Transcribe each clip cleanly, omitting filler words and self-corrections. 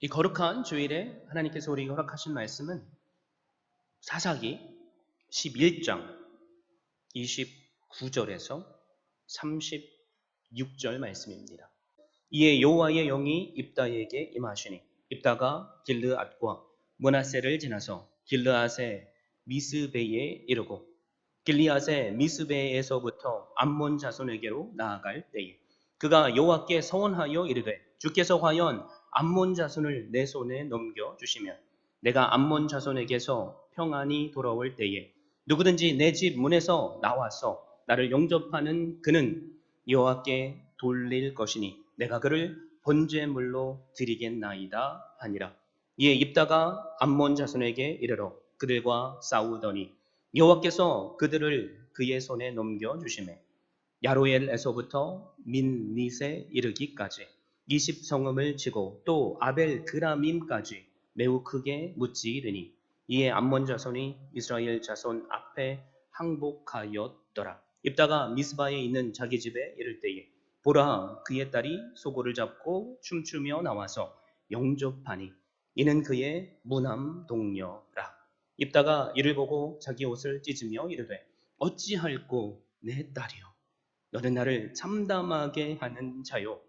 이 거룩한 주일에 하나님께서 우리에게 허락하신 말씀은 사사기 11장 29절에서 36절 말씀입니다. 이에 여호와의 영이 입다에게 임하시니 입다가 길르앗과 므낫세를 지나서 길르앗의 미스베에 이르고 길리앗의 미스베에서부터 암몬 자손에게로 나아갈 때에 그가 여호와께 서원하여 이르되 주께서 과연 암몬 자손을 내 손에 넘겨 주시면 내가 암몬 자손에게서 평안히 돌아올 때에 누구든지 내 집 문에서 나와서 나를 영접하는 그는 여호와께 돌릴 것이니 내가 그를 번제물로 드리겠나이다 하니라. 이에 입다가 암몬 자손에게 이르러 그들과 싸우더니 여호와께서 그들을 그의 손에 넘겨 주시매 야로엘에서부터 민닛에 이르기까지 20성읍을 치고 또 아벨 드라밈까지 매우 크게 무찌르니 이에 암몬 자손이 이스라엘 자손 앞에 항복하였더라. 입다가 미스바에 있는 자기 집에 이를 때에 보라 그의 딸이 소고를 잡고 춤추며 나와서 영접하니 이는 그의 무남 동료라. 입다가 이를 보고 자기 옷을 찢으며 이르되 어찌할꼬 내 딸이여 너는 나를 참담하게 하는 자요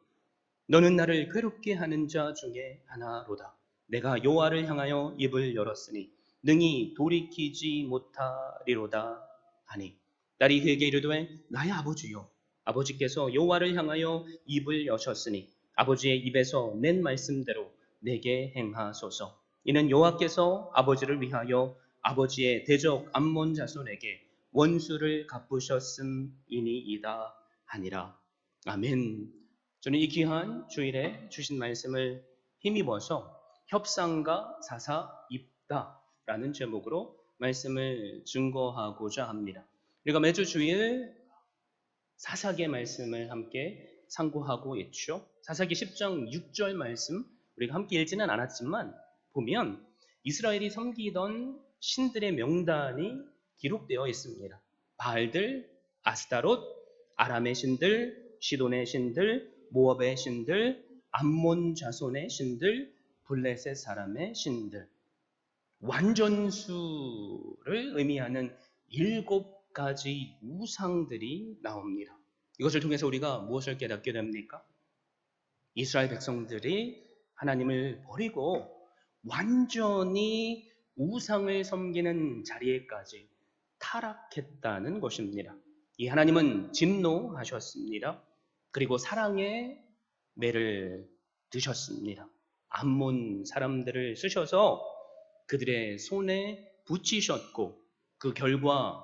너는 나를 괴롭게 하는 자 중에 하나로다. 내가 여호와를 향하여 입을 열었으니 능히 돌이키지 못하리로다 하니 딸이 그에게 이르되 나의 아버지여 아버지께서 여호와를 향하여 입을 여셨으니 아버지의 입에서 낸 말씀대로 내게 행하소서. 이는 여호와께서 아버지를 위하여 아버지의 대적 암몬 자손에게 원수를 갚으셨음이니이다 하니라. 아멘. 저는 이 귀한 주일에 주신 말씀을 힘입어서 협상과 사사 입다라는 제목으로 말씀을 증거하고자 합니다. 우리가 매주 주일 사사기의 말씀을 함께 상고하고 있죠. 사사기 10장 6절 말씀 우리가 함께 읽지는 않았지만 보면 이스라엘이 섬기던 신들의 명단이 기록되어 있습니다. 바알들, 아스타롯, 아람의 신들, 시돈의 신들, 모압의 신들, 암몬 자손의 신들, 블레셋 사람의 신들. 완전수를 의미하는 7가지 우상들이 나옵니다. 이것을 통해서 우리가 무엇을 깨닫게 됩니까? 이스라엘 백성들이 하나님을 버리고 완전히 우상을 섬기는 자리에까지 타락했다는 것입니다. 이 하나님은 진노하셨습니다. 그리고 사랑의 매를 드셨습니다. 암몬 사람들을 쓰셔서 그들의 손에 붙이셨고 그 결과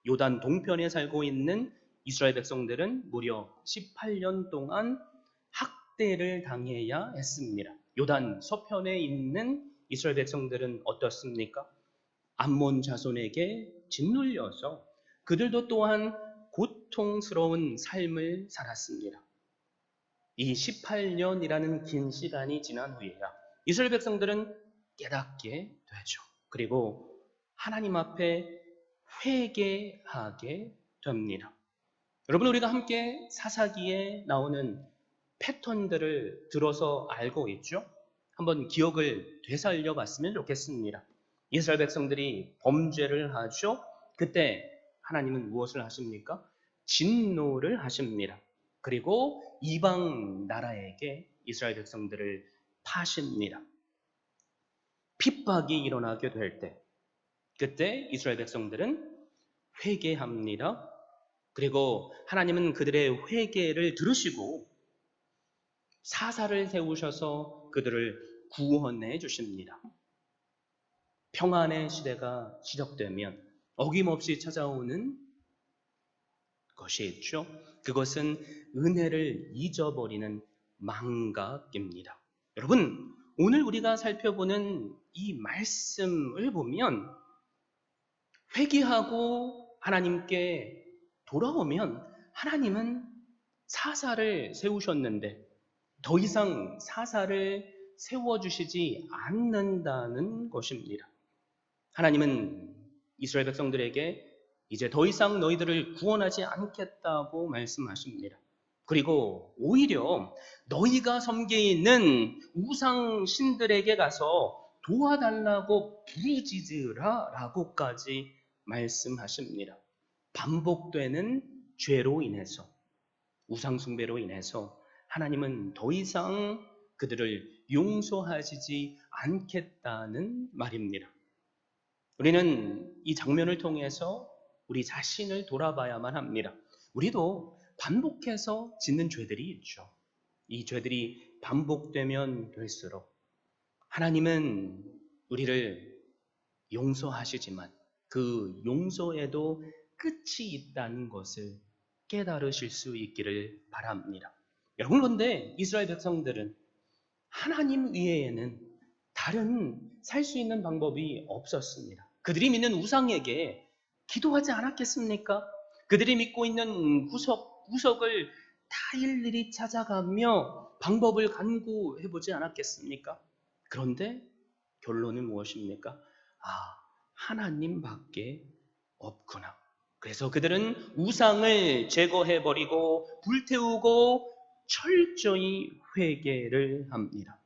요단 동편에 살고 있는 이스라엘 백성들은 무려 18년 동안 학대를 당해야 했습니다. 요단 서편에 있는 이스라엘 백성들은 어떻습니까? 암몬 자손에게 짓눌려서 그들도 또한 고통스러운 삶을 살았습니다. 이 18년이라는 긴 시간이 지난 후에야 이스라엘 백성들은 깨닫게 되죠. 그리고 하나님 앞에 회개하게 됩니다. 여러분 우리가 함께 사사기에 나오는 패턴들을 들어서 알고 있죠? 한번 기억을 되살려 봤으면 좋겠습니다. 이스라엘 백성들이 범죄를 하죠. 그때 하나님은 무엇을 하십니까? 진노를 하십니다. 그리고 이방 나라에게 이스라엘 백성들을 파십니다. 핍박이 일어나게 될 때, 그때 이스라엘 백성들은 회개합니다. 그리고 하나님은 그들의 회개를 들으시고 사사를 세우셔서 그들을 구원해 주십니다. 평안의 시대가 시작되면 어김없이 찾아오는 것이 있죠. 그것은 은혜를 잊어버리는 망각입니다. 여러분, 오늘 우리가 살펴보는 이 말씀을 보면 회개하고 하나님께 돌아오면 하나님은 사사를 세우셨는데 더 이상 사사를 세워주시지 않는다는 것입니다. 하나님은 이스라엘 백성들에게 이제 더 이상 너희들을 구원하지 않겠다고 말씀하십니다. 그리고 오히려 너희가 섬겨 있는 우상 신들에게 가서 도와달라고 부르짖으라 라고까지 말씀하십니다. 반복되는 죄로 인해서, 우상 숭배로 인해서 하나님은 더 이상 그들을 용서하시지 않겠다는 말입니다. 우리는 이 장면을 통해서 우리 자신을 돌아봐야만 합니다. 우리도 반복해서 짓는 죄들이 있죠. 이 죄들이 반복되면 될수록 하나님은 우리를 용서하시지만 그 용서에도 끝이 있다는 것을 깨달으실 수 있기를 바랍니다. 여러분, 그런데 이스라엘 백성들은 하나님 외에는 다른 살 수 있는 방법이 없었습니다. 그들이 믿는 우상에게 기도하지 않았겠습니까? 그들이 믿고 있는 구석을 다 일일이 찾아가며 방법을 간구해 보지 않았겠습니까? 그런데 결론은 무엇입니까? 하나님밖에 없구나. 그래서 그들은 우상을 제거해 버리고 불태우고 철저히 회개를 합니다.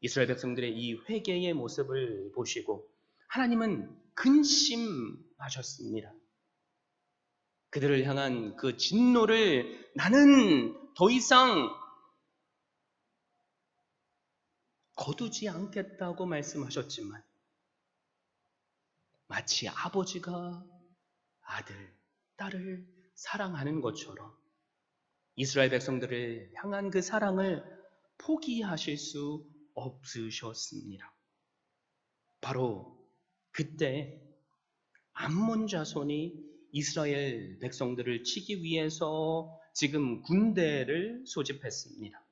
이스라엘 백성들의 이 회개의 모습을 보시고 하나님은 근심하셨습니다. 그들을 향한 그 진노를 나는 더 이상 거두지 않겠다고 말씀하셨지만 마치 아버지가 아들, 딸을 사랑하는 것처럼 이스라엘 백성들을 향한 그 사랑을 포기하실 수 없으셨습니다. 바로 그때 암몬 자손이 이스라엘 백성들을 치기 위해서 지금 군대를 소집했습니다.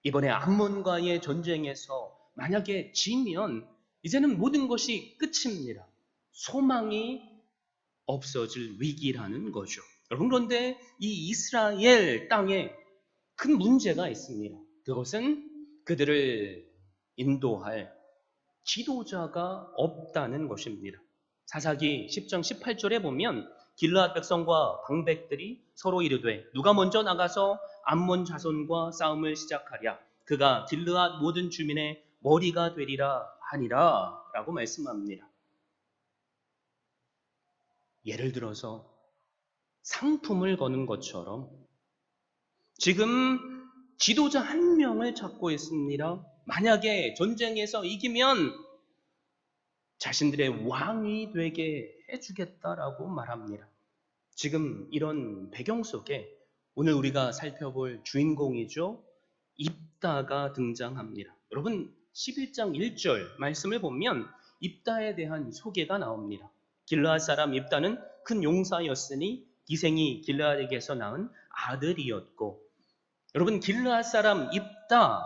이번에 암몬과의 전쟁에서 만약에 지면 이제는 모든 것이 끝입니다. 소망이 없어질 위기라는 거죠. 여러분, 그런데 이 이스라엘 땅에 큰 문제가 있습니다. 그것은 그들을 인도할 지도자가 없다는 것입니다. 사사기 10장 18절에 보면 길르앗 백성과 방백들이 서로 이르되 누가 먼저 나가서 암몬 자손과 싸움을 시작하랴 그가 길르앗 모든 주민의 머리가 되리라 하니라 라고 말씀합니다. 예를 들어서 상품을 거는 것처럼 지금 지도자 한 명을 찾고 있습니다. 만약에 전쟁에서 이기면 자신들의 왕이 되게 해주겠다라고 말합니다. 지금 이런 배경 속에 오늘 우리가 살펴볼 주인공이죠. 입다가 등장합니다. 여러분 11장 1절 말씀을 보면 입다에 대한 소개가 나옵니다. 길르앗 사람 입다는 큰 용사였으니 기생이 길르앗에게서 낳은 아들이었고, 여러분 길르앗 사람 입다,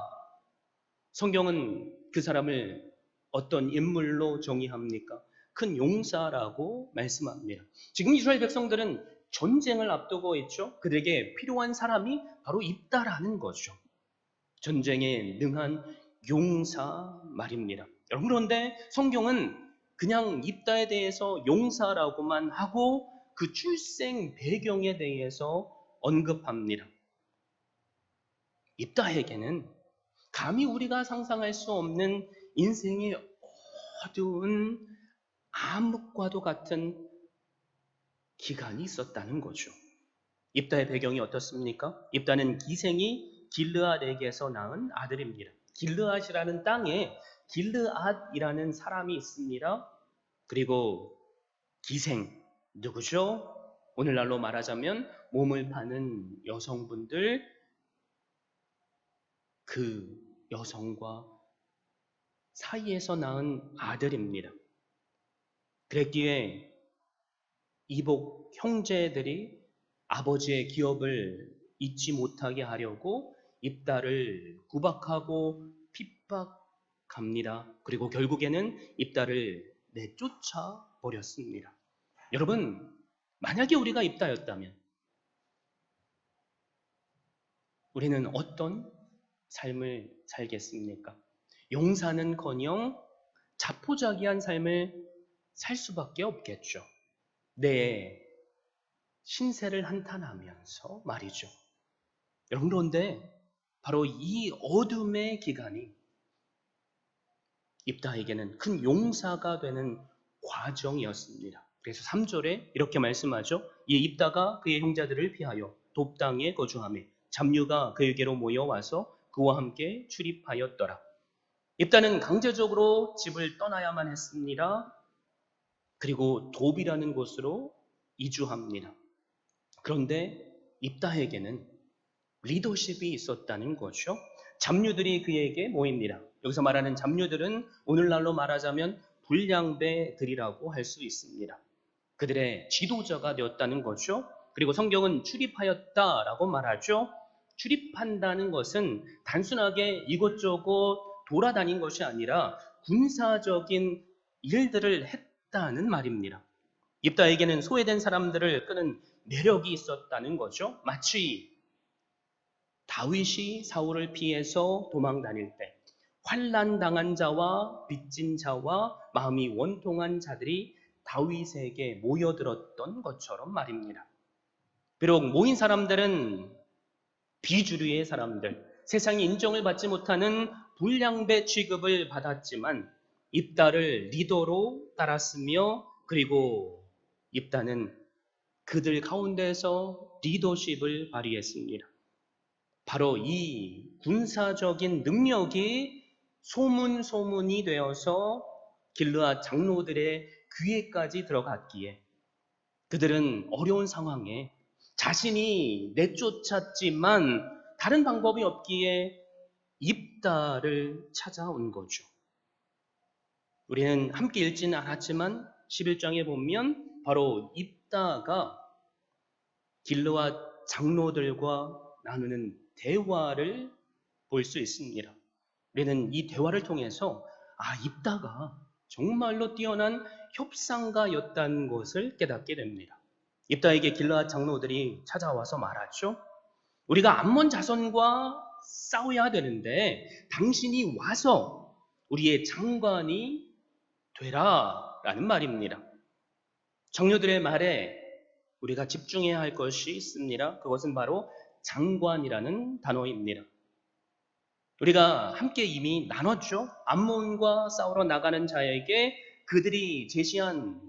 성경은 그 사람을 어떤 인물로 정의합니까? 큰 용사라고 말씀합니다. 지금 이스라엘 백성들은 전쟁을 앞두고 있죠. 그들에게 필요한 사람이 바로 입다라는 거죠. 전쟁에 능한 용사 말입니다. 여러분, 그런데 성경은 그냥 입다에 대해서 용사라고만 하고 그 출생 배경에 대해서 언급합니다. 입다에게는 감히 우리가 상상할 수 없는 인생의 어두운 암흑과도 같은 기간이 있었다는 거죠. 입다의 배경이 어떻습니까? 입다는 기생이 길르앗에게서 낳은 아들입니다. 길르앗이라는 땅에 길르앗이라는 사람이 있습니다. 그리고 기생, 누구죠? 오늘날로 말하자면 몸을 파는 여성분들, 그 여성과 사이에서 낳은 아들입니다. 그랬기에 이복 형제들이 아버지의 기업을 잊지 못하게 하려고 입다를 구박하고 핍박합니다. 그리고 결국에는 입다를 내쫓아 버렸습니다. 여러분, 만약에 우리가 입다였다면 우리는 어떤 삶을 살겠습니까? 용사는커녕 자포자기한 삶을 살 수밖에 없겠죠. 내 신세를 한탄하면서 말이죠. 여러분, 그런데 바로 이 어둠의 기간이 입다에게는 큰 용사가 되는 과정이었습니다. 그래서 3절에 이렇게 말씀하죠. 이 입다가 그의 형제들을 피하여 돕당에 거주하며 잡류가 그에게로 모여와서 그와 함께 출입하였더라. 입다는 강제적으로 집을 떠나야만 했습니다. 그리고 돕이라는 곳으로 이주합니다. 그런데 입다에게는 리더십이 있었다는 거죠. 잡류들이 그에게 모입니다. 여기서 말하는 잡류들은 오늘날로 말하자면 불량배들이라고 할 수 있습니다. 그들의 지도자가 되었다는 거죠. 그리고 성경은 출입하였다라고 말하죠. 출입한다는 것은 단순하게 이곳저곳 돌아다닌 것이 아니라 군사적인 일들을 했다는 말입니다. 입다에게는 소외된 사람들을 끄는 매력이 있었다는 거죠. 마치 다윗이 사울을 피해서 도망 다닐 때 환난 당한 자와 빚진 자와 마음이 원통한 자들이 다윗에게 모여들었던 것처럼 말입니다. 비록 모인 사람들은 비주류의 사람들, 세상이 인정을 받지 못하는 불량배 취급을 받았지만 입다를 리더로 따랐으며 그리고 입다는 그들 가운데서 리더십을 발휘했습니다. 바로 이 군사적인 능력이 소문이 되어서 길르앗 장로들의 귀에까지 들어갔기에 그들은 어려운 상황에 자신이 내쫓았지만 다른 방법이 없기에 입다를 찾아온 거죠. 우리는 함께 읽지는 않았지만 11장에 보면 바로 입다가 길르앗 장로들과 나누는 대화를 볼 수 있습니다. 우리는 이 대화를 통해서 입다가 정말로 뛰어난 협상가였다는 것을 깨닫게 됩니다. 입다에게 길르앗 장로들이 찾아와서 말하죠. 우리가 암몬 자손과 싸워야 되는데 당신이 와서 우리의 장관이 되라라는 말입니다. 장로들의 말에 우리가 집중해야 할 것이 있습니다. 그것은 바로 장관이라는 단어입니다. 우리가 함께 이미 나눴죠. 암몬과 싸우러 나가는 자에게 그들이 제시한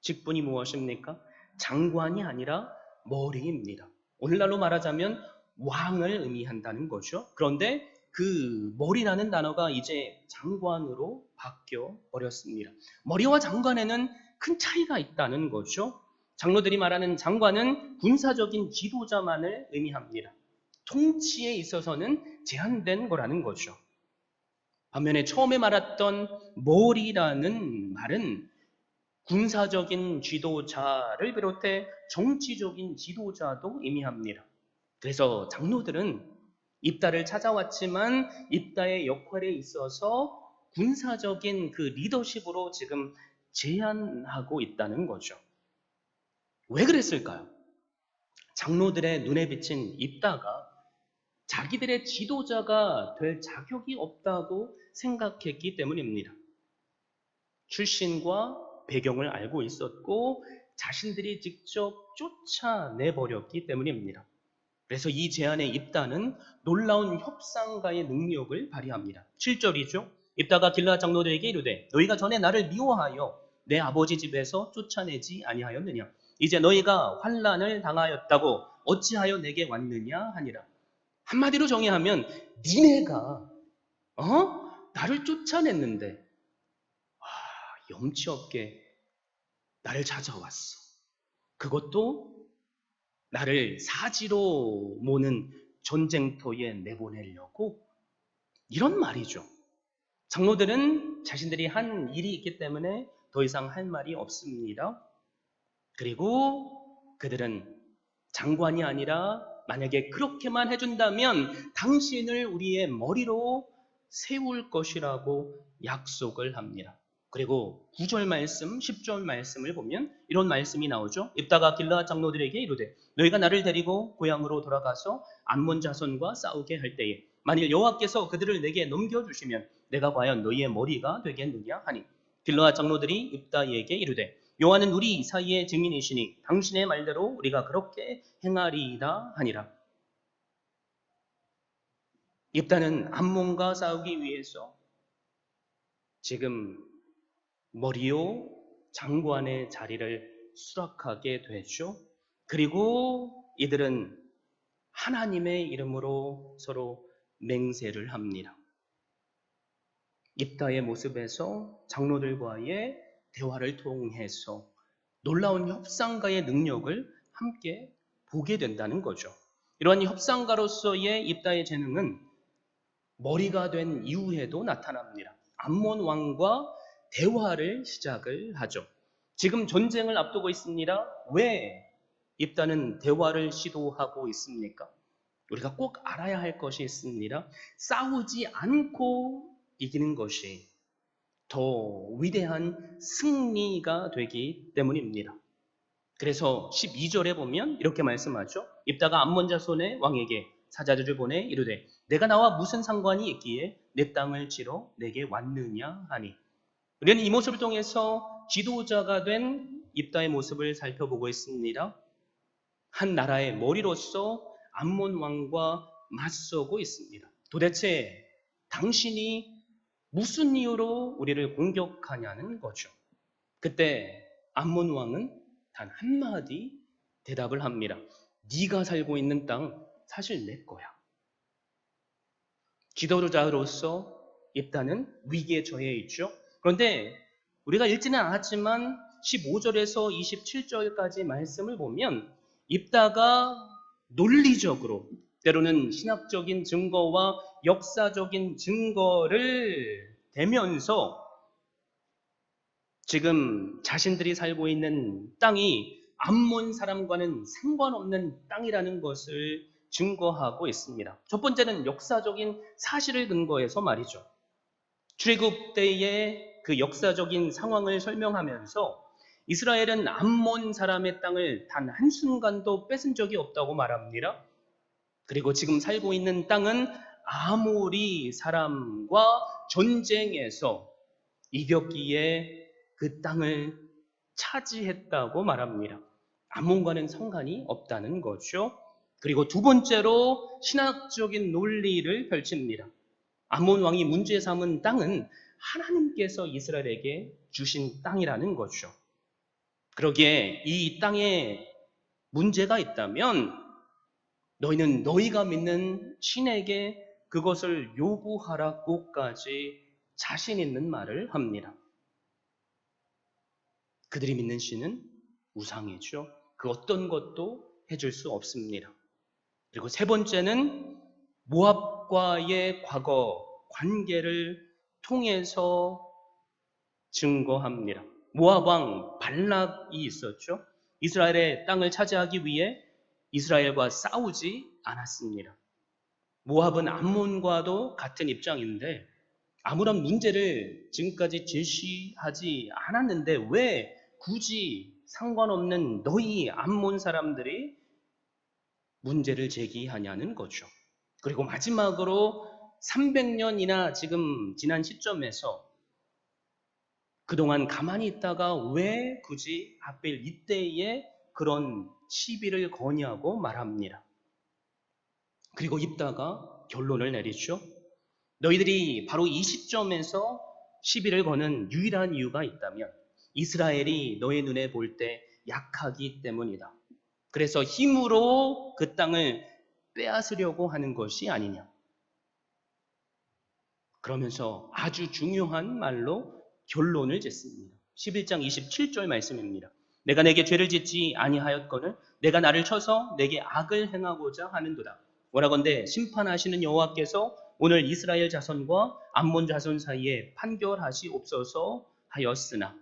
직분이 무엇입니까? 장관이 아니라 머리입니다. 오늘날로 말하자면 왕을 의미한다는 거죠. 그런데 그 머리라는 단어가 이제 장관으로 바뀌어 버렸습니다. 머리와 장관에는 큰 차이가 있다는 거죠. 장로들이 말하는 장관은 군사적인 지도자만을 의미합니다. 통치에 있어서는 제한된 거라는 거죠. 반면에 처음에 말했던 머리라는 말은 군사적인 지도자를 비롯해 정치적인 지도자도 의미합니다. 그래서 장로들은 입다를 찾아왔지만 입다의 역할에 있어서 군사적인 그 리더십으로 지금 제한하고 있다는 거죠. 왜 그랬을까요? 장로들의 눈에 비친 입다가 자기들의 지도자가 될 자격이 없다고 생각했기 때문입니다. 출신과 배경을 알고 있었고 자신들이 직접 쫓아내버렸기 때문입니다. 그래서 이 제안의 입다는 놀라운 협상가의 능력을 발휘합니다. 7절이죠. 입다가 길르앗 장로들에게 이르되 너희가 전에 나를 미워하여 내 아버지 집에서 쫓아내지 아니하였느냐? 이제 너희가 환난을 당하였다고 어찌하여 내게 왔느냐 하니라. 한마디로 정의하면 니네가 나를 쫓아냈는데 염치 없게 나를 찾아왔어. 그것도 나를 사지로 모는 전쟁터에 내보내려고? 이런 말이죠. 장로들은 자신들이 한 일이 있기 때문에 더 이상 할 말이 없습니다. 그리고 그들은 장관이 아니라 만약에 그렇게만 해준다면 당신을 우리의 머리로 세울 것이라고 약속을 합니다. 그리고 9절 말씀, 10절 말씀을 보면 이런 말씀이 나오죠. 입다가 길르앗 장로들에게 이르되 너희가 나를 데리고 고향으로 돌아가서 암몬 자손과 싸우게 할 때에 만일 여호와께서 그들을 내게 넘겨주시면 내가 과연 너희의 머리가 되겠느냐 하니 길르앗 장로들이 입다에게 이르되 여호와는 우리 사이의 증인이시니 당신의 말대로 우리가 그렇게 행하리이다 하니라. 입다는 암몬과 싸우기 위해서 지금 머리오 장관의 자리를 수락하게 되죠. 그리고 이들은 하나님의 이름으로 서로 맹세를 합니다. 입다의 모습에서 장로들과의 대화를 통해서 놀라운 협상가의 능력을 함께 보게 된다는 거죠. 이러한 협상가로서의 입다의 재능은 머리가 된 이후에도 나타납니다. 암몬 왕과 대화를 시작을 하죠. 지금 전쟁을 앞두고 있습니다. 왜 입다는 대화를 시도하고 있습니까? 우리가 꼭 알아야 할 것이 있습니다. 싸우지 않고 이기는 것이 더 위대한 승리가 되기 때문입니다. 그래서 12절에 보면 이렇게 말씀하죠. 입다가 암몬 자손의 왕에게 사자들을 보내 이르되 내가 나와 무슨 상관이 있기에 내 땅을 치러 내게 왔느냐 하니, 우리는 이 모습을 통해서 지도자가 된 입다의 모습을 살펴보고 있습니다. 한 나라의 머리로서 암몬 왕과 맞서고 있습니다. 도대체 당신이 무슨 이유로 우리를 공격하냐는 거죠. 그때 암몬 왕은 단 한마디 대답을 합니다. 네가 살고 있는 땅 사실 내 거야. 지도자로서 입다는 위기에 처해 있죠. 그런데 우리가 읽지는 않았지만 15절에서 27절까지 말씀을 보면 입다가 논리적으로, 때로는 신학적인 증거와 역사적인 증거를 대면서 지금 자신들이 살고 있는 땅이 암몬 사람과는 상관없는 땅이라는 것을 증거하고 있습니다. 첫 번째는 역사적인 사실을 근거해서 말이죠. 출애굽 때의 그 역사적인 상황을 설명하면서 이스라엘은 암몬 사람의 땅을 단 한순간도 뺏은 적이 없다고 말합니다. 그리고 지금 살고 있는 땅은 아모리 사람과 전쟁에서 이겼기에 그 땅을 차지했다고 말합니다. 암몬과는 상관이 없다는 거죠. 그리고 두 번째로 신학적인 논리를 펼칩니다. 암몬 왕이 문제 삼은 땅은 하나님께서 이스라엘에게 주신 땅이라는 거죠. 그러기에 이 땅에 문제가 있다면 너희는 너희가 믿는 신에게 그것을 요구하라고까지 자신 있는 말을 합니다. 그들이 믿는 신은 우상이죠. 그 어떤 것도 해줄 수 없습니다. 그리고 세 번째는 모압과의 과거 관계를 통해서 증거합니다. 모압 왕 발락이 있었죠. 이스라엘의 땅을 차지하기 위해 이스라엘과 싸우지 않았습니다. 모압은 암몬과도 같은 입장인데 아무런 문제를 지금까지 제시하지 않았는데 왜 굳이 상관없는 너희 암몬 사람들이 문제를 제기하냐는 거죠. 그리고 마지막으로 300년이나 지금 지난 시점에서 그동안 가만히 있다가 왜 굳이 하필 이때에 그런 시비를 거냐고 말합니다. 그리고 입다가 결론을 내리죠. 너희들이 바로 이 시점에서 시비를 거는 유일한 이유가 있다면 이스라엘이 너의 눈에 볼 때 약하기 때문이다. 그래서 힘으로 그 땅을 빼앗으려고 하는 것이 아니냐. 그러면서 아주 중요한 말로 결론을 짓습니다. 11장 27절 말씀입니다. 내가 내게 죄를 짓지 아니하였거늘 내가 나를 쳐서 내게 악을 행하고자 하는도다. 원하건대 심판하시는 여호와께서 오늘 이스라엘 자손과 암몬 자손 사이에 판결하시옵소서 하였으나,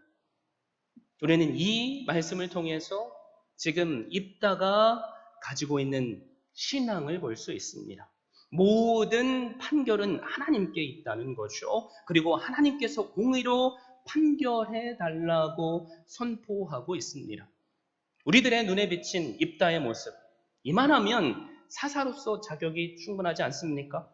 우리는 이 말씀을 통해서 지금 입다가 가지고 있는 신앙을 볼 수 있습니다. 모든 판결은 하나님께 있다는 거죠. 그리고 하나님께서 공의로 판결해 달라고 선포하고 있습니다. 우리들의 눈에 비친 입다의 모습, 이만하면 사사로서 자격이 충분하지 않습니까?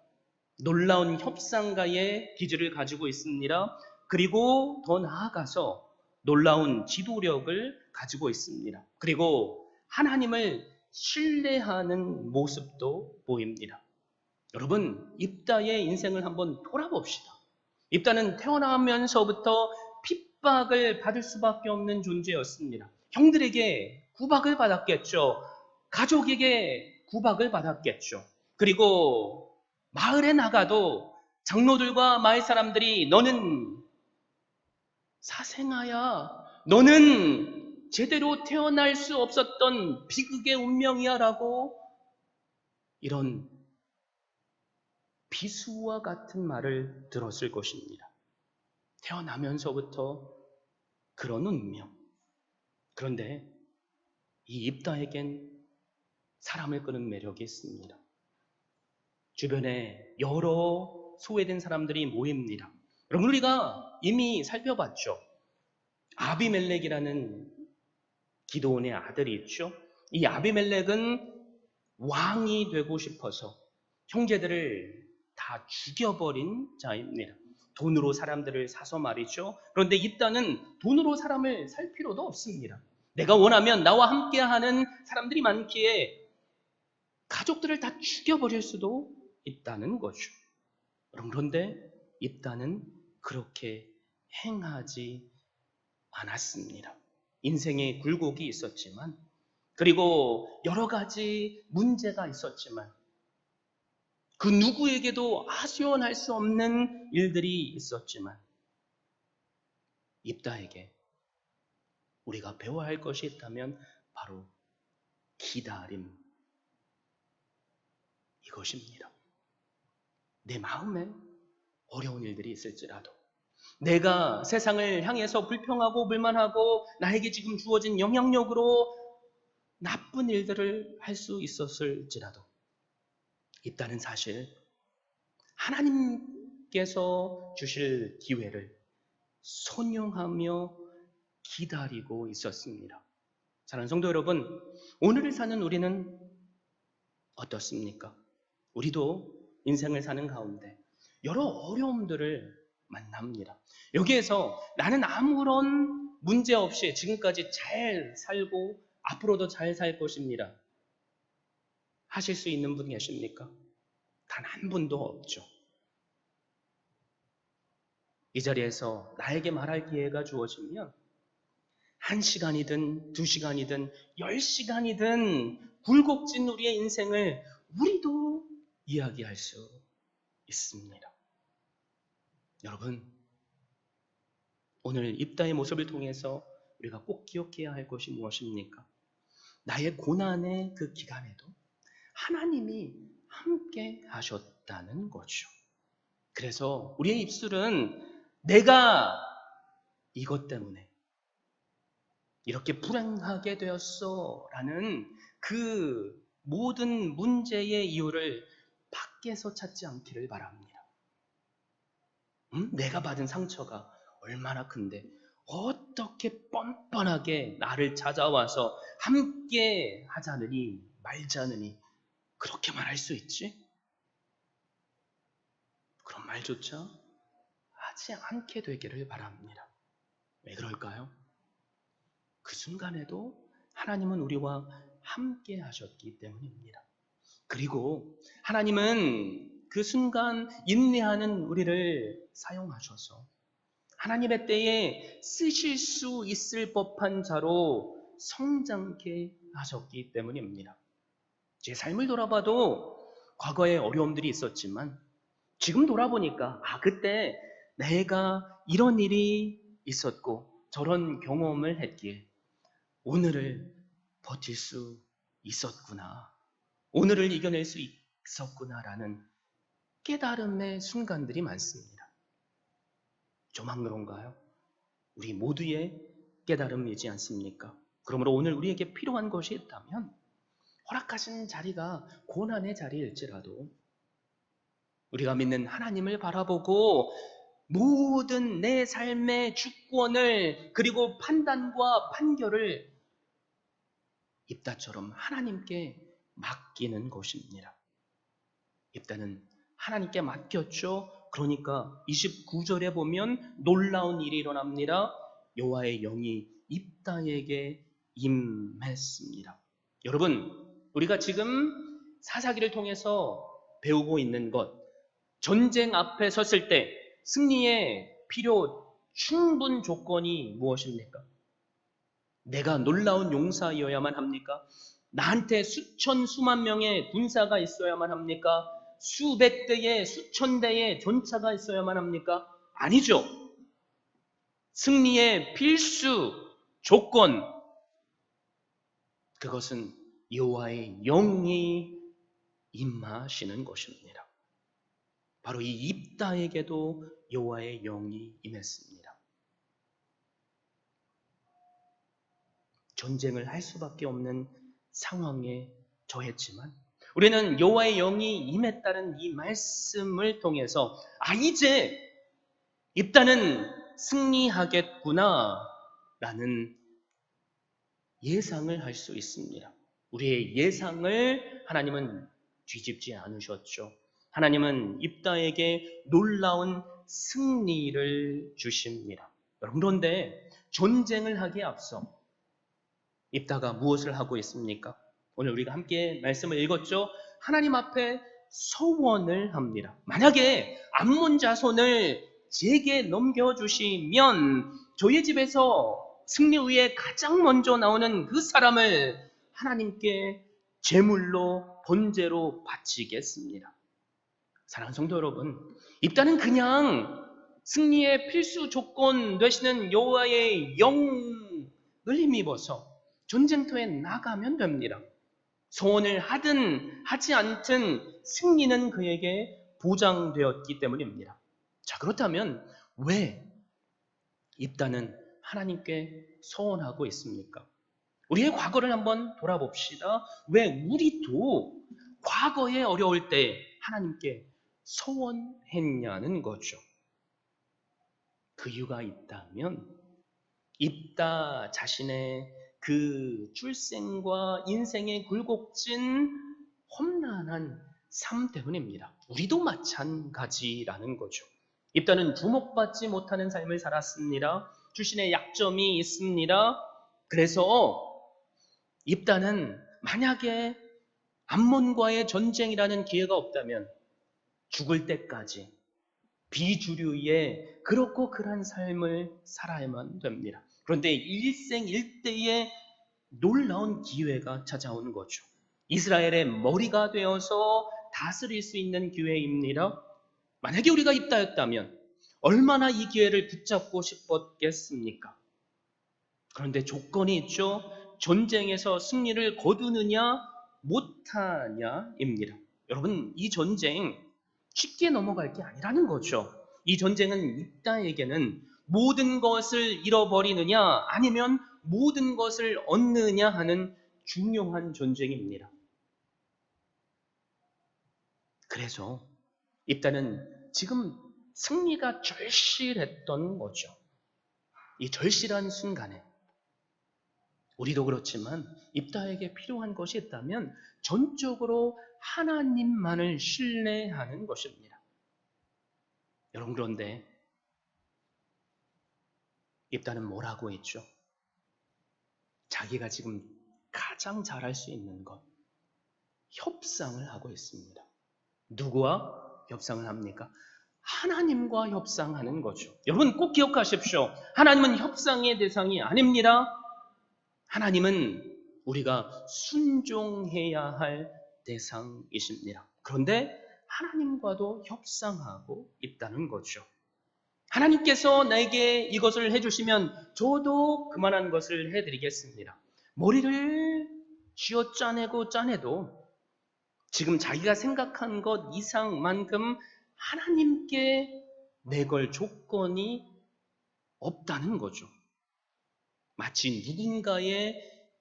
놀라운 협상가의 기질을 가지고 있습니다. 그리고 더 나아가서 놀라운 지도력을 가지고 있습니다. 그리고 하나님을 신뢰하는 모습도 보입니다. 여러분, 입다의 인생을 한번 돌아봅시다. 입다는 태어나면서부터 핍박을 받을 수밖에 없는 존재였습니다. 형들에게 구박을 받았겠죠. 가족에게 구박을 받았겠죠. 그리고 마을에 나가도 장로들과 마을 사람들이 너는 사생아야, 너는 제대로 태어날 수 없었던 비극의 운명이야 라고 이런 비수와 같은 말을 들었을 것입니다. 태어나면서부터 그런 운명. 그런데 이 입다에겐 사람을 끄는 매력이 있습니다. 주변에 여러 소외된 사람들이 모입니다. 여러분, 우리가 이미 살펴봤죠. 아비멜렉이라는 기드온의 아들이 있죠. 이 아비멜렉은 왕이 되고 싶어서 형제들을 다 죽여버린 자입니다. 돈으로 사람들을 사서 말이죠. 그런데 입다는 돈으로 사람을 살 필요도 없습니다. 내가 원하면 나와 함께하는 사람들이 많기에 가족들을 다 죽여버릴 수도 있다는 거죠. 그런데 입다는 그렇게 행하지 않았습니다. 인생에 굴곡이 있었지만, 그리고 여러 가지 문제가 있었지만, 그 누구에게도 하소연할 수 없는 일들이 있었지만, 입다에게 우리가 배워야 할 것이 있다면 바로 기다림, 이것입니다. 내 마음에 어려운 일들이 있을지라도, 내가 세상을 향해서 불평하고 불만하고 나에게 지금 주어진 영향력으로 나쁜 일들을 할 수 있었을지라도, 입다는 사실 하나님께서 주실 기회를 손용하며 기다리고 있었습니다. 사랑하는 성도 여러분, 오늘을 사는 우리는 어떻습니까? 우리도 인생을 사는 가운데 여러 어려움들을 만납니다. 여기에서 나는 아무런 문제 없이 지금까지 잘 살고 앞으로도 잘 살 것입니다. 하실 수 있는 분 계십니까? 단 한 분도 없죠. 이 자리에서 나에게 말할 기회가 주어지면 1시간이든 2시간이든 10시간이든 굴곡진 우리의 인생을 우리도 이야기할 수 있습니다. 여러분, 오늘 입다의 모습을 통해서 우리가 꼭 기억해야 할 것이 무엇입니까? 나의 고난의 그 기간에도 하나님이 함께 하셨다는 거죠. 그래서 우리의 입술은 내가 이것 때문에 이렇게 불행하게 되었어 라는 그 모든 문제의 이유를 밖에서 찾지 않기를 바랍니다. 내가 받은 상처가 얼마나 큰데 어떻게 뻔뻔하게 나를 찾아와서 함께 하자느니 말자느니 그렇게 말할 수 있지? 그런 말조차 하지 않게 되기를 바랍니다. 왜 그럴까요? 그 순간에도 하나님은 우리와 함께 하셨기 때문입니다. 그리고 하나님은 그 순간 인내하는 우리를 사용하셔서 하나님의 때에 쓰실 수 있을 법한 자로 성장케 하셨기 때문입니다. 제 삶을 돌아봐도 과거에 어려움들이 있었지만 지금 돌아보니까 그때 내가 이런 일이 있었고 저런 경험을 했기에 오늘을 버틸 수 있었구나. 오늘을 이겨낼 수 있었구나라는 깨달음의 순간들이 많습니다. 저만 그런가요? 우리 모두의 깨달음이지 않습니까? 그러므로 오늘 우리에게 필요한 것이 있다면 허락하신 자리가 고난의 자리일지라도 우리가 믿는 하나님을 바라보고 모든 내 삶의 주권을 그리고 판단과 판결을 입다처럼 하나님께 맡기는 것입니다. 입다는 하나님께 맡겼죠. 그러니까 29절에 보면 놀라운 일이 일어납니다. 여호와의 영이 입다에게 임했습니다. 여러분, 우리가 지금 사사기를 통해서 배우고 있는 것, 전쟁 앞에 섰을 때 승리의 필요 충분 조건이 무엇입니까? 내가 놀라운 용사이어야만 합니까? 나한테 수천 수만 명의 군사가 있어야만 합니까? 수백 대의 수천 대의 전차가 있어야만 합니까? 아니죠. 승리의 필수 조건, 그것은 여호와의 영이 임하시는 것입니다. 바로 이 입다에게도 여호와의 영이 임했습니다. 전쟁을 할 수밖에 없는 상황에 처했지만 우리는 여호와의 영이 임했다는 이 말씀을 통해서 이제 입다는 승리하겠구나 라는 예상을 할 수 있습니다. 우리의 예상을 하나님은 뒤집지 않으셨죠. 하나님은 입다에게 놀라운 승리를 주십니다. 그런데 전쟁을 하기에 앞서 입다가 무엇을 하고 있습니까? 오늘 우리가 함께 말씀을 읽었죠. 하나님 앞에 서원을 합니다. 만약에 암몬 자손을 제게 넘겨주시면 저희 집에서 승리 후에 가장 먼저 나오는 그 사람을 하나님께 제물로 번제로 바치겠습니다. 사랑하는 성도 여러분, 입다는 그냥 승리의 필수 조건 되시는 여호와의 영을 힘입어서 전쟁터에 나가면 됩니다. 소원을 하든 하지 않든 승리는 그에게 보장되었기 때문입니다. 자, 그렇다면 왜 입다는 하나님께 소원하고 있습니까? 우리의 과거를 한번 돌아봅시다. 왜 우리도 과거에 어려울 때 하나님께 소원했냐는 거죠. 그 이유가 있다면 입다 자신의 그 출생과 인생의 굴곡진 험난한 삶 때문입니다. 우리도 마찬가지라는 거죠. 입다는 주목받지 못하는 삶을 살았습니다. 출신의 약점이 있습니다. 그래서 입다는 만약에 암몬과의 전쟁이라는 기회가 없다면 죽을 때까지 비주류의 그렇고 그런 삶을 살아야만 됩니다. 그런데 일생일대의 놀라운 기회가 찾아오는 거죠. 이스라엘의 머리가 되어서 다스릴 수 있는 기회입니다. 만약에 우리가 입다였다면 얼마나 이 기회를 붙잡고 싶었겠습니까? 그런데 조건이 있죠. 전쟁에서 승리를 거두느냐 못하냐입니다. 여러분, 이 전쟁 쉽게 넘어갈 게 아니라는 거죠. 이 전쟁은 입다에게는 모든 것을 잃어버리느냐 아니면 모든 것을 얻느냐 하는 중요한 전쟁입니다. 그래서 입다는 지금 승리가 절실했던 거죠. 이 절실한 순간에 우리도 그렇지만 입다에게 필요한 것이 있다면 전적으로 하나님만을 신뢰하는 것입니다. 여러분, 그런데 입다는 뭐라고 했죠? 자기가 지금 가장 잘할 수 있는 것, 협상을 하고 있습니다. 누구와 협상을 합니까? 하나님과 협상하는 거죠. 여러분 꼭 기억하십시오. 하나님은 협상의 대상이 아닙니다. 하나님은 우리가 순종해야 할 대상이십니다. 그런데 하나님과도 협상하고 있다는 거죠. 하나님께서 나에게 이것을 해주시면 저도 그만한 것을 해드리겠습니다. 머리를 쥐어 짜내고 짜내도 지금 자기가 생각한 것 이상만큼 하나님께 내걸 조건이 없다는 거죠. 마치 누군가의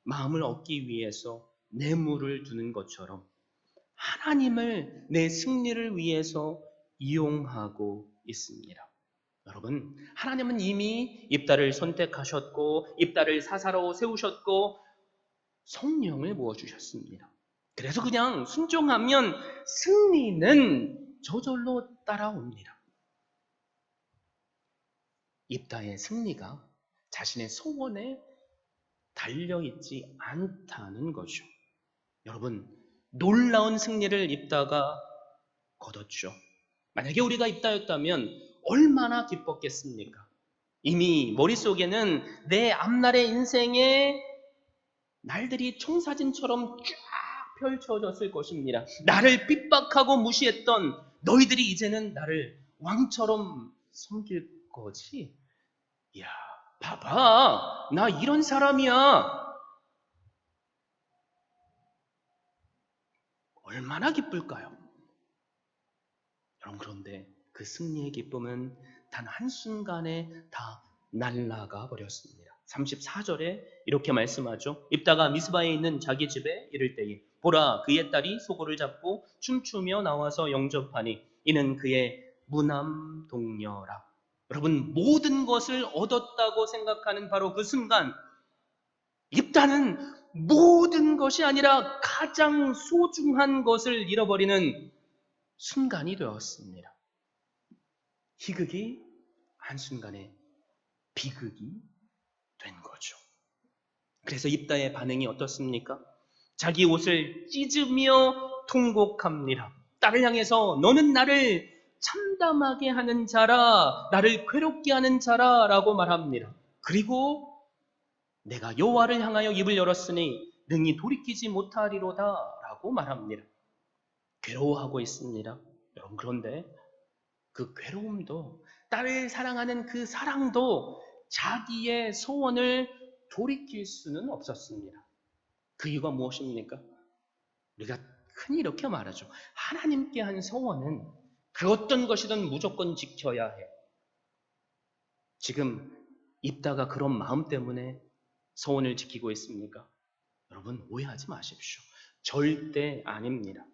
마음을 얻기 위해서 뇌물을 두는 것처럼 하나님을 내 승리를 위해서 이용하고 있습니다. 여러분, 하나님은 이미 입다를 선택하셨고 입다를 사사로 세우셨고 성령을 부어주셨습니다. 그래서 그냥 순종하면 승리는 저절로 따라옵니다. 입다의 승리가 자신의 소원에 달려있지 않다는 거죠. 여러분, 놀라운 승리를 입다가 거뒀죠. 만약에 우리가 입다였다면 얼마나 기뻤겠습니까? 이미 머릿속에는 내 앞날의 인생의 날들이 청사진처럼 쫙 펼쳐졌을 것입니다. 나를 핍박하고 무시했던 너희들이 이제는 나를 왕처럼 섬길 거지? 야, 봐봐. 나 이런 사람이야. 얼마나 기쁠까요? 여러분, 그런데 그 승리의 기쁨은 단 한순간에 다 날아가 버렸습니다. 34절에 이렇게 말씀하죠. 입다가 미스바에 있는 자기 집에 이를 때에 보라, 그의 딸이 소고를 잡고 춤추며 나와서 영접하니 이는 그의 무남 동녀라. 여러분, 모든 것을 얻었다고 생각하는 바로 그 순간 입다는 모든 것이 아니라 가장 소중한 것을 잃어버리는 순간이 되었습니다. 희극이 한순간에 비극이 된 거죠. 그래서 입다의 반응이 어떻습니까? 자기 옷을 찢으며 통곡합니다. 딸을 향해서 너는 나를 참담하게 하는 자라, 나를 괴롭게 하는 자라 라고 말합니다. 그리고 내가 여호와를 향하여 입을 열었으니 능히 돌이키지 못하리로다 라고 말합니다. 괴로워하고 있습니다. 여러분, 그런데 그 괴로움도, 딸을 사랑하는 그 사랑도 자기의 소원을 돌이킬 수는 없었습니다. 그 이유가 무엇입니까? 우리가 흔히 이렇게 말하죠. 하나님께 한 소원은 그 어떤 것이든 무조건 지켜야 해. 지금 입다가 그런 마음 때문에 소원을 지키고 있습니까? 여러분, 오해하지 마십시오. 절대 아닙니다.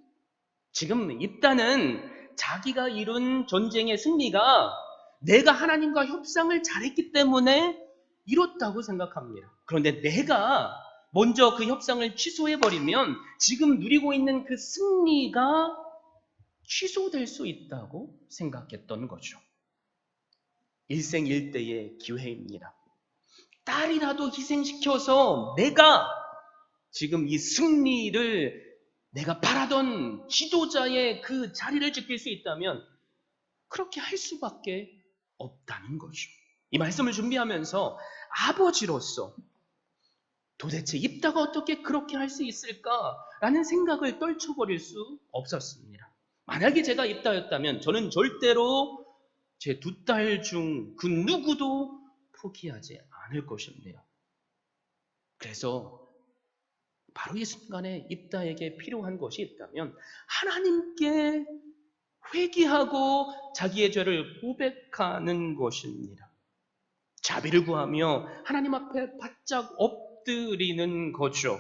지금 입다는 자기가 이룬 전쟁의 승리가 내가 하나님과 협상을 잘했기 때문에 이뤘다고 생각합니다. 그런데 내가 먼저 그 협상을 취소해버리면 지금 누리고 있는 그 승리가 취소될 수 있다고 생각했던 거죠. 일생일대의 기회입니다. 딸이라도 희생시켜서 내가 지금 이 승리를, 내가 바라던 지도자의 그 자리를 지킬 수 있다면 그렇게 할 수밖에 없다는 거죠. 이 말씀을 준비하면서 아버지로서 도대체 입다가 어떻게 그렇게 할 수 있을까라는 생각을 떨쳐버릴 수 없었습니다. 만약에 제가 입다였다면 저는 절대로 제 두 딸 중 그 누구도 포기하지 않을 것입니다. 그래서 바로 이 순간에 입다에게 필요한 것이 있다면 하나님께 회개하고 자기의 죄를 고백하는 것입니다. 자비를 구하며 하나님 앞에 바짝 엎드리는 거죠.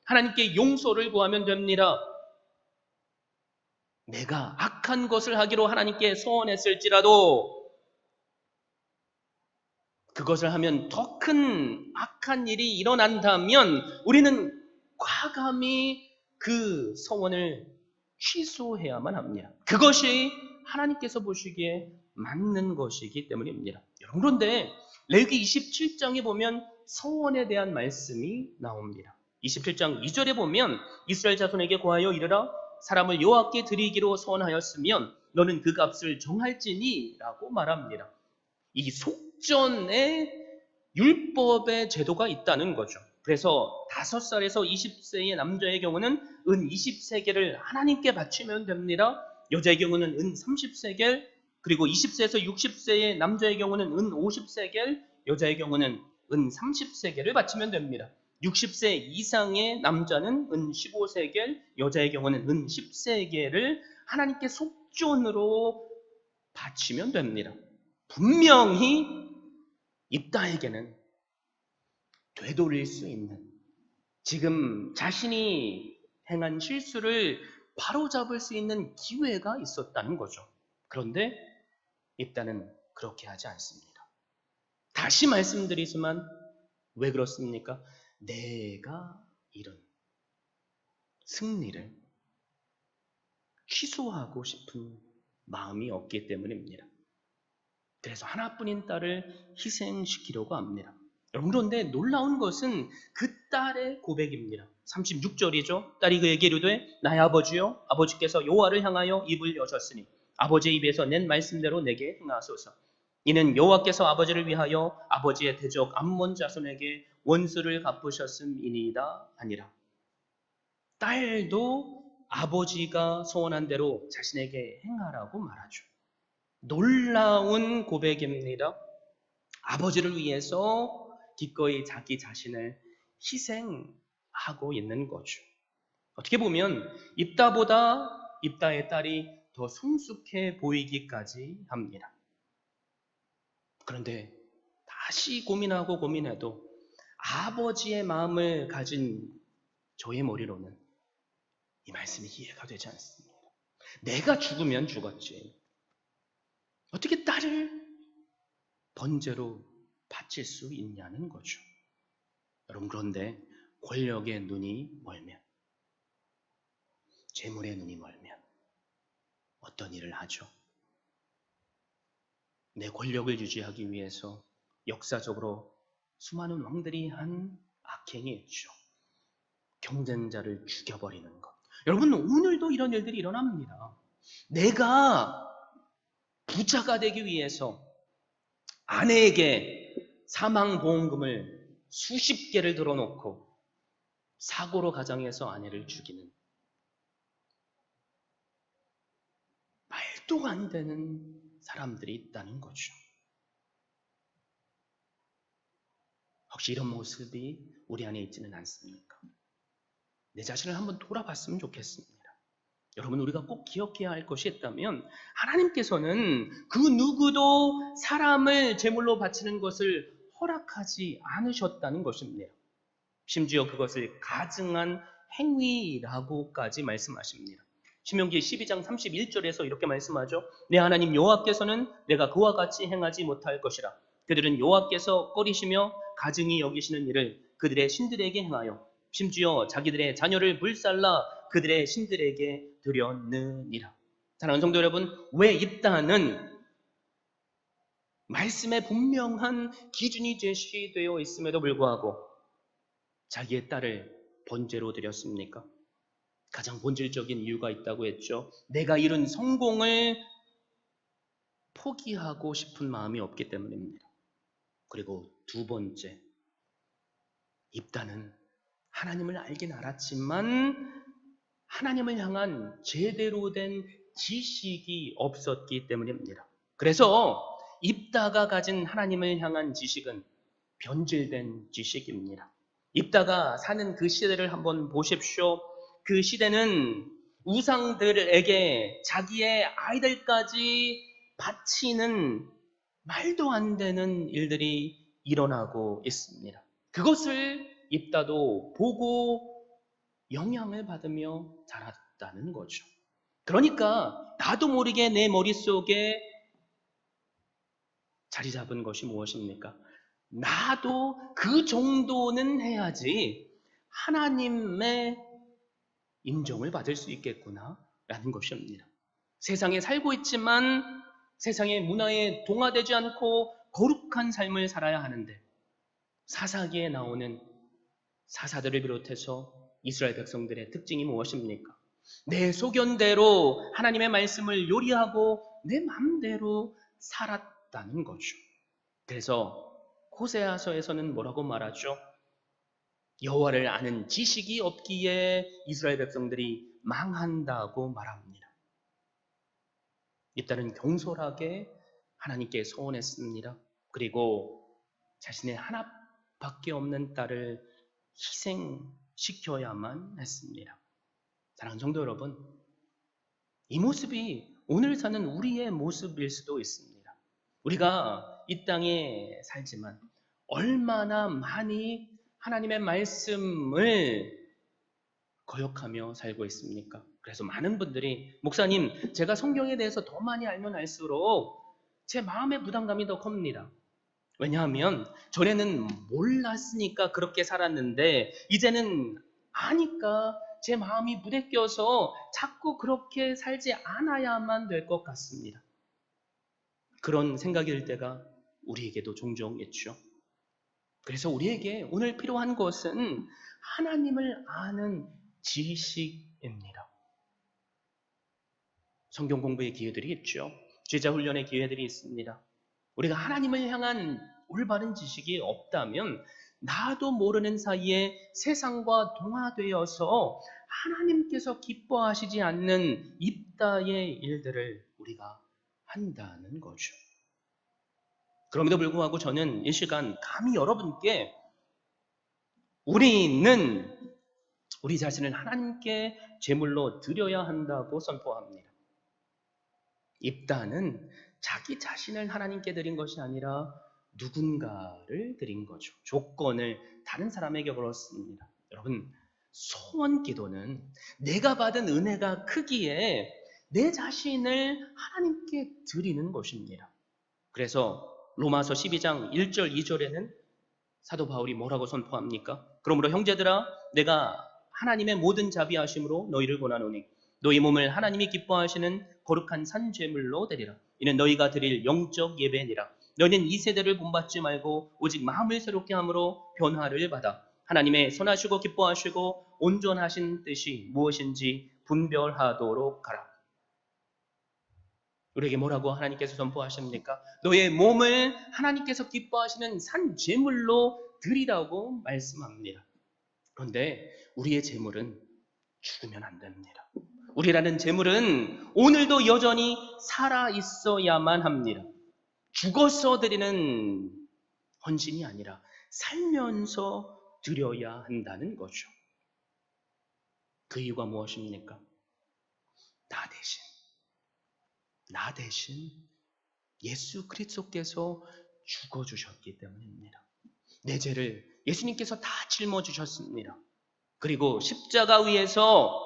하나님께 용서를 구하면 됩니다. 내가 악한 것을 하기로 하나님께 소원했을지라도 그것을 하면 더 큰 악한 일이 일어난다면 우리는 과감히 그 소원을 취소해야만 합니다. 그것이 하나님께서 보시기에 맞는 것이기 때문입니다. 여러분, 그런데 레위기 27장에 보면 소원에 대한 말씀이 나옵니다. 27장 2절에 보면 이스라엘 자손에게 고하여 이르라, 사람을 여호와께 드리기로 소원하였으면 너는 그 값을 정할지니 라고 말합니다. 이 속전에 율법의 제도가 있다는 거죠. 그래서 5살에서 20세의 남자의 경우는 은 20세겔을 하나님께 바치면 됩니다. 여자의 경우는 은 30세겔, 그리고 20세에서 60세의 남자의 경우는 은 50세겔, 여자의 경우는 은 30세겔을 바치면 됩니다. 60세 이상의 남자는 은 15세겔, 여자의 경우는 은 10세겔을 하나님께 속전으로 바치면 됩니다. 분명히 입다에게는 되돌릴 수 있는, 지금 자신이 행한 실수를 바로잡을 수 있는 기회가 있었다는 거죠. 그런데 입다는 그렇게 하지 않습니다. 다시 말씀드리지만 왜 그렇습니까? 내가 이룬 승리를 취소하고 싶은 마음이 없기 때문입니다. 그래서 하나뿐인 딸을 희생시키려고 합니다. 여러분, 그런데 놀라운 것은 그 딸의 고백입니다. 36절이죠. 딸이 그에게 이르되 나의 아버지여, 아버지께서 여호와를 향하여 입을 여셨으니 아버지의 입에서 낸 말씀대로 내게 행하소서. 이는 여호와께서 아버지를 위하여 아버지의 대적 암몬 자손에게 원수를 갚으셨음이니이다 하니라. 딸도 아버지가 소원한 대로 자신에게 행하라고 말하죠. 놀라운 고백입니다. 아버지를 위해서 기꺼이 자기 자신을 희생하고 있는 거죠. 어떻게 보면 입다의 딸이 더 성숙해 보이기까지 합니다. 그런데 다시 고민하고 고민해도 아버지의 마음을 가진 저의 머리로는 이 말씀이 이해가 되지 않습니다. 내가 죽으면 죽었지. 어떻게 딸을 번제로 바칠 수 있냐는 거죠. 여러분, 그런데 권력의 눈이 멀면, 재물의 눈이 멀면 어떤 일을 하죠? 내 권력을 유지하기 위해서 역사적으로 수많은 왕들이 한 악행이 있죠. 경쟁자를 죽여버리는 것. 여러분, 오늘도 이런 일들이 일어납니다. 내가 부자가 되기 위해서 아내에게 사망보험금을 수십 개를 들어놓고 사고로 가장해서 아내를 죽이는, 말도 안 되는 사람들이 있다는 거죠. 혹시 이런 모습이 우리 안에 있지는 않습니까? 내 자신을 한번 돌아봤으면 좋겠습니다. 여러분, 우리가 꼭 기억해야 할 것이 있다면 하나님께서는 그 누구도 사람을 제물로 바치는 것을 허락하지 않으셨다는 것입니다. 심지어 그것을 가증한 행위라고까지 말씀하십니다. 신명기 12장 31절에서 이렇게 말씀하죠. 내 하나님 여호와께서는 내가 그와 같이 행하지 못할 것이라. 그들은 여호와께서 꺼리시며 가증히 여기시는 일을 그들의 신들에게 행하여 심지어 자기들의 자녀를 불살라 그들의 신들에게 드렸느니라. 사랑하는 성도 여러분, 왜 입다는 말씀에 분명한 기준이 제시되어 있음에도 불구하고 자기의 딸을 번제로 드렸습니까? 가장 본질적인 이유가 있다고 했죠. 내가 이룬 성공을 포기하고 싶은 마음이 없기 때문입니다. 그리고 두 번째, 입다는 하나님을 알긴 알았지만 하나님을 향한 제대로 된 지식이 없었기 때문입니다. 그래서 입다가 가진 하나님을 향한 지식은 변질된 지식입니다. 입다가 사는 그 시대를 한번 보십시오. 그 시대는 우상들에게 자기의 아이들까지 바치는 말도 안 되는 일들이 일어나고 있습니다. 그것을 입다도 보고 영향을 받으며 자랐다는 거죠. 그러니까 나도 모르게 내 머릿속에 자리 잡은 것이 무엇입니까? 나도 그 정도는 해야지 하나님의 인정을 받을 수 있겠구나 라는 것입니다. 세상에 살고 있지만 세상의 문화에 동화되지 않고 거룩한 삶을 살아야 하는데 사사기에 나오는 사사들을 비롯해서 이스라엘 백성들의 특징이 무엇입니까? 내 소견대로 하나님의 말씀을 요리하고 내 마음대로 살았다는 거죠. 그래서 호세아서에서는 뭐라고 말하죠? 여호와를 아는 지식이 없기에 이스라엘 백성들이 망한다고 말합니다. 입다는 경솔하게 하나님께 소원했습니다. 그리고 자신의 하나밖에 없는 딸을 희생시켜야만 했습니다. 사랑하는 성도 여러분, 이 모습이 오늘 사는 우리의 모습일 수도 있습니다. 우리가 이 땅에 살지만 얼마나 많이 하나님의 말씀을 거역하며 살고 있습니까? 그래서 많은 분들이 목사님, 제가 성경에 대해서 더 많이 알면 알수록 제 마음의 부담감이 더 큽니다. 왜냐하면 전에는 몰랐으니까 그렇게 살았는데 이제는 아니까 제 마음이 부대껴서 자꾸 그렇게 살지 않아야만 될 것 같습니다. 그런 생각일 때가 우리에게도 종종 있죠. 그래서 우리에게 오늘 필요한 것은 하나님을 아는 지식입니다. 성경 공부의 기회들이 있죠. 제자 훈련의 기회들이 있습니다. 우리가 하나님을 향한 올바른 지식이 없다면 나도 모르는 사이에 세상과 동화되어서 하나님께서 기뻐하시지 않는 입다의 일들을 우리가 한다는 거죠. 그럼에도 불구하고 저는 이 시간 감히 여러분께 우리는 우리 자신을 하나님께 제물로 드려야 한다고 선포합니다. 입다는 자기 자신을 하나님께 드린 것이 아니라 누군가를 드린 거죠. 조건을 다른 사람에게 걸었습니다. 여러분, 소원 기도는 내가 받은 은혜가 크기에 내 자신을 하나님께 드리는 것입니다. 그래서 로마서 12장 1절 2절에는 사도 바울이 뭐라고 선포합니까? 그러므로 형제들아 내가 하나님의 모든 자비하심으로 너희를 권하노니 너희 몸을 하나님이 기뻐하시는 거룩한 산죄물로 드리라. 이는 너희가 드릴 영적 예배니라. 너희는 이 세대를 본받지 말고 오직 마음을 새롭게 함으로 변화를 받아 하나님의 선하시고 기뻐하시고 온전하신 뜻이 무엇인지 분별하도록 하라. 우리에게 뭐라고 하나님께서 선포하십니까? 너의 몸을 하나님께서 기뻐하시는 산죄물로 드리라고 말씀합니다. 그런데 우리의 재물은 죽으면 안 됩니다. 우리라는 재물은 오늘도 여전히 살아 있어야만 합니다. 죽어서 드리는 헌신이 아니라 살면서 드려야 한다는 거죠. 그 이유가 무엇입니까? 나 대신 예수 그리스도께서 죽어주셨기 때문입니다. 내 죄를 예수님께서 다 짊어지셨습니다. 그리고 십자가 위에서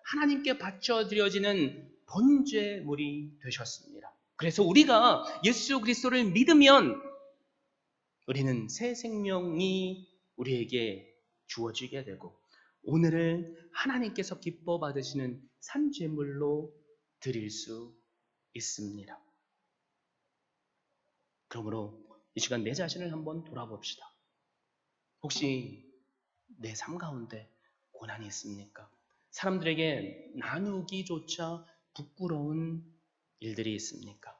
하나님께 바쳐드려지는 번제물이 되셨습니다. 그래서 우리가 예수 그리스도를 믿으면 우리는 새 생명이 우리에게 주어지게 되고 오늘을 하나님께서 기뻐 받으시는 산제물로 드릴 수 있습니다. 그러므로 이 시간 내 자신을 한번 돌아봅시다. 혹시 내 삶 가운데 고난이 있습니까? 사람들에게 나누기조차 부끄러운 일들이 있습니까?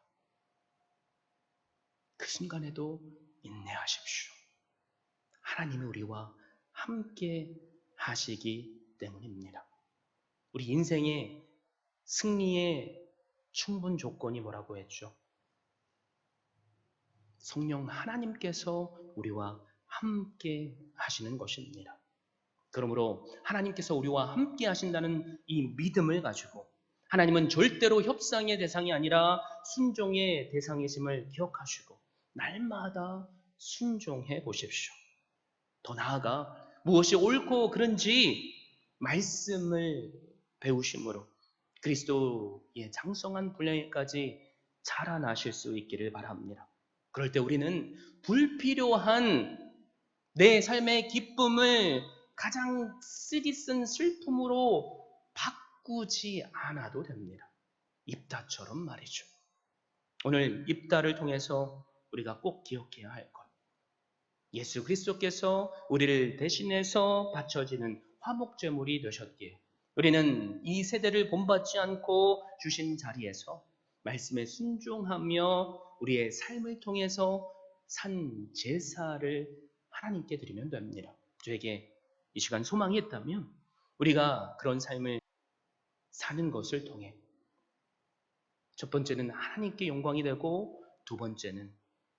그 순간에도 인내하십시오. 하나님이 우리와 함께 하시기 때문입니다. 우리 인생의 승리의 충분 조건이 뭐라고 했죠? 성령 하나님께서 우리와 함께 하시는 것입니다. 그러므로 하나님께서 우리와 함께 하신다는 이 믿음을 가지고 하나님은 절대로 협상의 대상이 아니라 순종의 대상이심을 기억하시고 날마다 순종해 보십시오. 더 나아가 무엇이 옳고 그른지 말씀을 배우심으로 그리스도의 장성한 분량에까지 자라나실 수 있기를 바랍니다. 그럴 때 우리는 불필요한 내 삶의 기쁨을 가장 쓰디 쓴 슬픔으로 바꾸지 않아도 됩니다. 입다처럼 말이죠. 오늘 입다를 통해서 우리가 꼭 기억해야 할 것. 예수 그리스도께서 우리를 대신해서 바쳐지는 화목제물이 되셨기에 우리는 이 세대를 본받지 않고 주신 자리에서 말씀에 순종하며 우리의 삶을 통해서 산 제사를 하나님께 드리면 됩니다. 저에게 이 시간 소망이 있다면 우리가 그런 삶을 사는 것을 통해 첫 번째는 하나님께 영광이 되고 두 번째는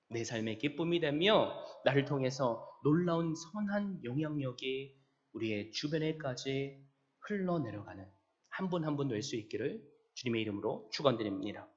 내 삶의 기쁨이 되며 나를 통해서 놀라운 선한 영향력이 우리의 주변에까지 흘러내려가는 한 분 한 분 될 수 있기를 주님의 이름으로 축원드립니다.